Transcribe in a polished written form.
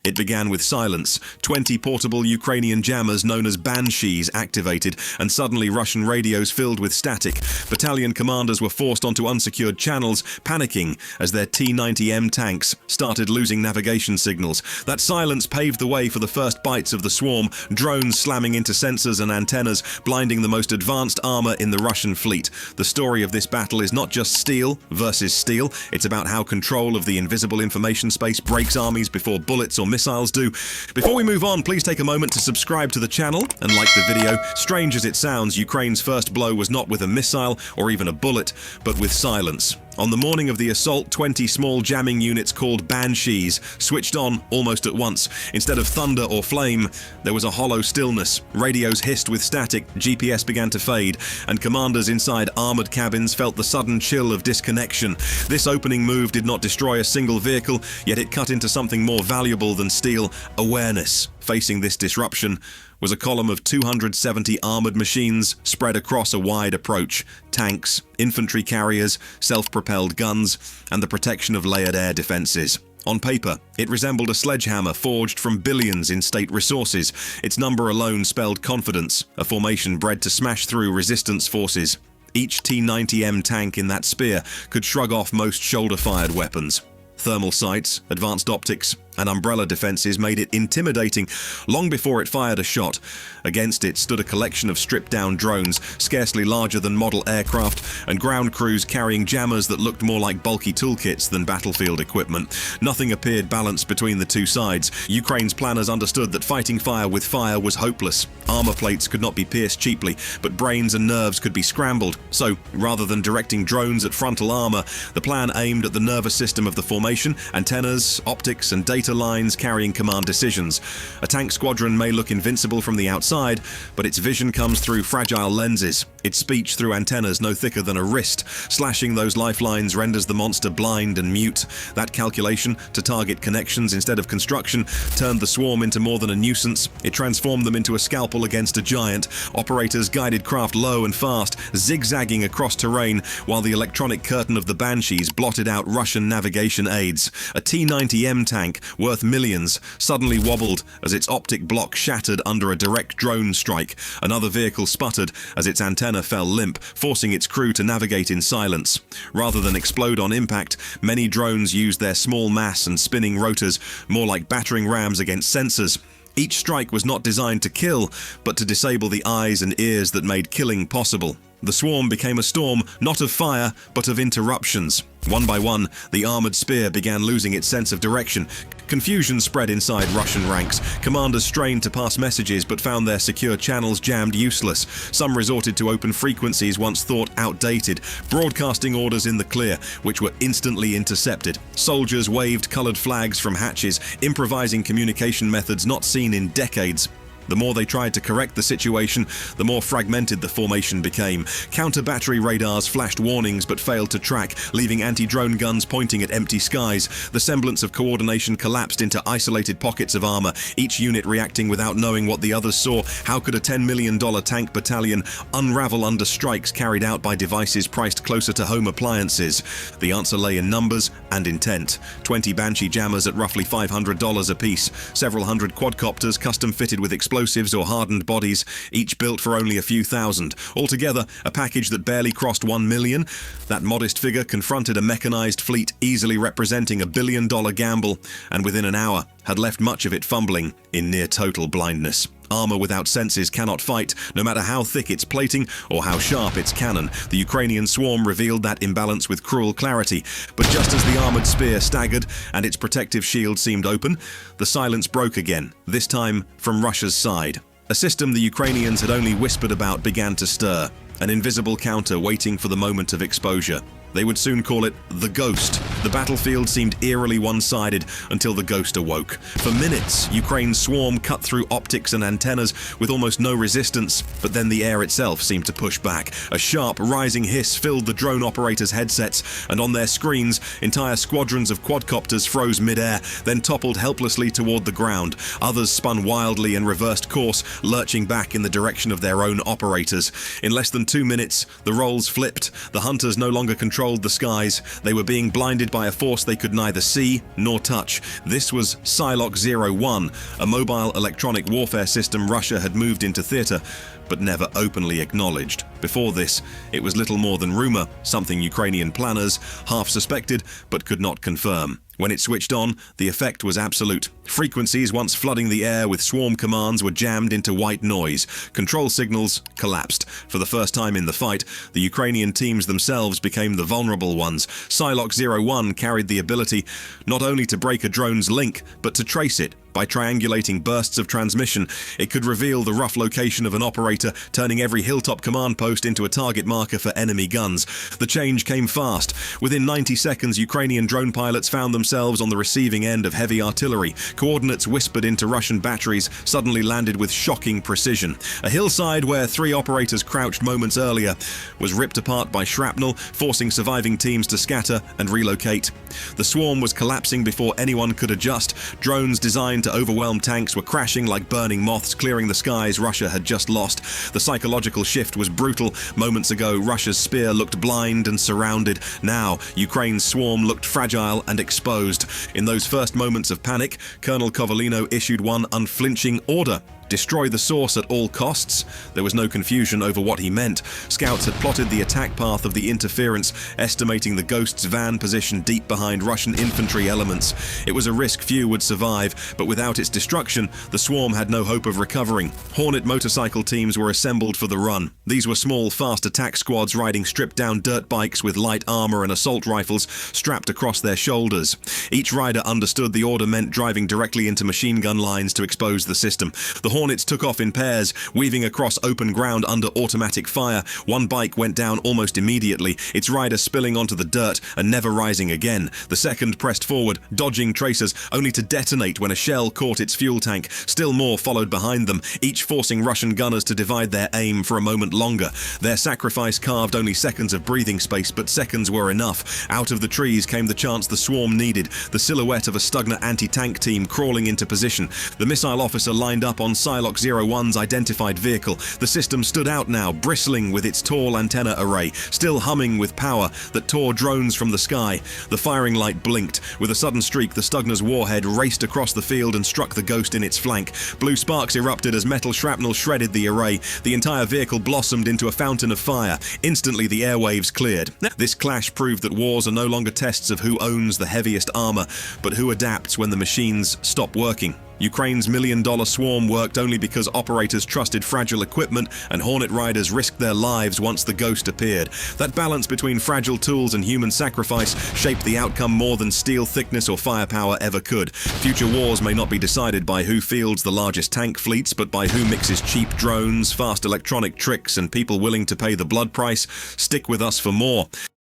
It began with silence. 20 portable Ukrainian jammers known as Banshees activated, and suddenly Russian radios filled with static. Battalion commanders were forced onto unsecured channels, panicking as their T-90M tanks started losing navigation signals. That silence paved the way for the first bites of the swarm, drones slamming into sensors and antennas, blinding the most advanced armor in the Russian fleet. The story of this battle is not just steel versus steel, it's about how control of the invisible information space breaks armies before bullets or missiles do. Before we move on, please take a moment to subscribe to the channel and like the video. Strange as it sounds, Ukraine's first blow was not with a missile or even a bullet, but with silence. On the morning of the assault, 20 small jamming units called Banshees switched on almost at once. Instead of thunder or flame, there was a hollow stillness. Radios hissed with static, GPS began to fade, and commanders inside armored cabins felt the sudden chill of disconnection. This opening move did not destroy a single vehicle, yet it cut into something more valuable than steel: awareness. Facing this disruption was a column of 270 armored machines spread across a wide approach: tanks, infantry carriers, self-propelled guns, and the protection of layered air defenses. On paper, it resembled a sledgehammer forged from billions in state resources. Its number alone spelled confidence, a formation bred to smash through resistance forces. Each T-90M tank in that spear could shrug off most shoulder-fired weapons. Thermal sights, advanced optics, and umbrella defenses made it intimidating long before it fired a shot. Against it stood a collection of stripped-down drones, scarcely larger than model aircraft, and ground crews carrying jammers that looked more like bulky toolkits than battlefield equipment. Nothing appeared balanced between the two sides. Ukraine's planners understood that fighting fire with fire was hopeless. Armor plates could not be pierced cheaply, but brains and nerves could be scrambled. So, rather than directing drones at frontal armor, the plan aimed at the nervous system of the formation: antennas, optics, and data lines carrying command decisions. A tank squadron may look invincible from the outside, but its vision comes through fragile lenses. Its speech through antennas no thicker than a wrist. Slashing those lifelines renders the monster blind and mute. That calculation, to target connections instead of construction, turned the swarm into more than a nuisance. It transformed them into a scalpel against a giant. Operators guided craft low and fast, zigzagging across terrain, while the electronic curtain of the Banshees blotted out Russian navigation aids. A T-90M tank, worth millions, suddenly wobbled as its optic block shattered under a direct drone strike. Another vehicle sputtered as its antenna fell limp, forcing its crew to navigate in silence. Rather than explode on impact, many drones used their small mass and spinning rotors more like battering rams against sensors. Each strike was not designed to kill, but to disable the eyes and ears that made killing possible. The swarm became a storm, not of fire, but of interruptions. One by one, the armored spear began losing its sense of direction. Confusion spread inside Russian ranks. Commanders strained to pass messages but found their secure channels jammed useless. Some resorted to open frequencies once thought outdated, broadcasting orders in the clear, which were instantly intercepted. Soldiers waved colored flags from hatches, improvising communication methods not seen in decades. The more they tried to correct the situation, the more fragmented the formation became. Counter-battery radars flashed warnings but failed to track, leaving anti-drone guns pointing at empty skies. The semblance of coordination collapsed into isolated pockets of armor, each unit reacting without knowing what the others saw. How could a $10 million tank battalion unravel under strikes carried out by devices priced closer to home appliances? The answer lay in numbers and intent. 20 Banshee jammers at roughly $500 apiece, several hundred quadcopters custom-fitted with explosives or hardened bodies, each built for only a few thousand. Altogether, a package that barely crossed 1 million. That modest figure confronted a mechanized fleet easily representing a billion-dollar gamble, and within an hour had left much of it fumbling in near-total blindness. Armor without senses cannot fight, no matter how thick its plating or how sharp its cannon. The Ukrainian swarm revealed that imbalance with cruel clarity. But just as the armored spear staggered and its protective shield seemed open, the silence broke again, this time from Russia's side. A system the Ukrainians had only whispered about began to stir, an invisible counter waiting for the moment of exposure. They would soon call it the Ghost. The battlefield seemed eerily one-sided until the Ghost awoke. For minutes, Ukraine's swarm cut through optics and antennas with almost no resistance, but then the air itself seemed to push back. A sharp, rising hiss filled the drone operators' headsets, and on their screens, entire squadrons of quadcopters froze mid-air, then toppled helplessly toward the ground. Others spun wildly and reversed course, lurching back in the direction of their own operators. In less than 2 minutes, the roles flipped. The hunters no longer controlled controlled the skies. They were being blinded by a force they could neither see nor touch. This was Psylocke 01, a mobile electronic warfare system Russia had moved into theater, but never openly acknowledged. Before this, it was little more than rumor, something Ukrainian planners half suspected but could not confirm. When it switched on, the effect was absolute. Frequencies once flooding the air with swarm commands were jammed into white noise. Control signals collapsed. For the first time in the fight, the Ukrainian teams themselves became the vulnerable ones. Psylocke 01 carried the ability not only to break a drone's link, but to trace it. By triangulating bursts of transmission, it could reveal the rough location of an operator, turning every hilltop command post into a target marker for enemy guns. The change came fast. Within 90 seconds, Ukrainian drone pilots found themselves on the receiving end of heavy artillery. Coordinates whispered into Russian batteries suddenly landed with shocking precision. A hillside where 3 operators crouched moments earlier was ripped apart by shrapnel, forcing surviving teams to scatter and relocate. The swarm was collapsing before anyone could adjust. Drones designed to overwhelm tanks were crashing like burning moths, clearing the skies Russia had just lost. The psychological shift was brutal. Moments ago, Russia's spear looked blind and surrounded. Now, Ukraine's swarm looked fragile and exposed. In those first moments of panic, Colonel Kovalino issued one unflinching order: destroy the source at all costs. There was no confusion over what he meant. Scouts had plotted the attack path of the interference, estimating the Ghost's van position deep behind Russian infantry elements. It was a risk few would survive, but without its destruction, the swarm had no hope of recovering. Hornet motorcycle teams were assembled for the run. These were small, fast attack squads riding stripped-down dirt bikes with light armor and assault rifles strapped across their shoulders. Each rider understood the order meant driving directly into machine gun lines to expose the system. The Hornets took off in pairs, weaving across open ground under automatic fire. One bike went down almost immediately, its rider spilling onto the dirt and never rising again. The second pressed forward, dodging tracers, only to detonate when a shell caught its fuel tank. Still more followed behind them, each forcing Russian gunners to divide their aim for a moment longer. Their sacrifice carved only seconds of breathing space, but seconds were enough. Out of the trees came the chance the swarm needed, the silhouette of a Stugner anti-tank team crawling into position. The missile officer lined up on Psylocke 01's identified vehicle. The system stood out now, bristling with its tall antenna array, still humming with power that tore drones from the sky. The firing light blinked. With a sudden streak, the Stugner's warhead raced across the field and struck the Ghost in its flank. Blue sparks erupted as metal shrapnel shredded the array. The entire vehicle blossomed into a fountain of fire. Instantly, the airwaves cleared. This clash proved that wars are no longer tests of who owns the heaviest armor, but who adapts when the machines stop working. Ukraine's million-dollar swarm worked only because operators trusted fragile equipment and Hornet riders risked their lives once the Ghost appeared. That balance between fragile tools and human sacrifice shaped the outcome more than steel thickness or firepower ever could. Future wars may not be decided by who fields the largest tank fleets, but by who mixes cheap drones, fast electronic tricks, and people willing to pay the blood price. Stick with us for more.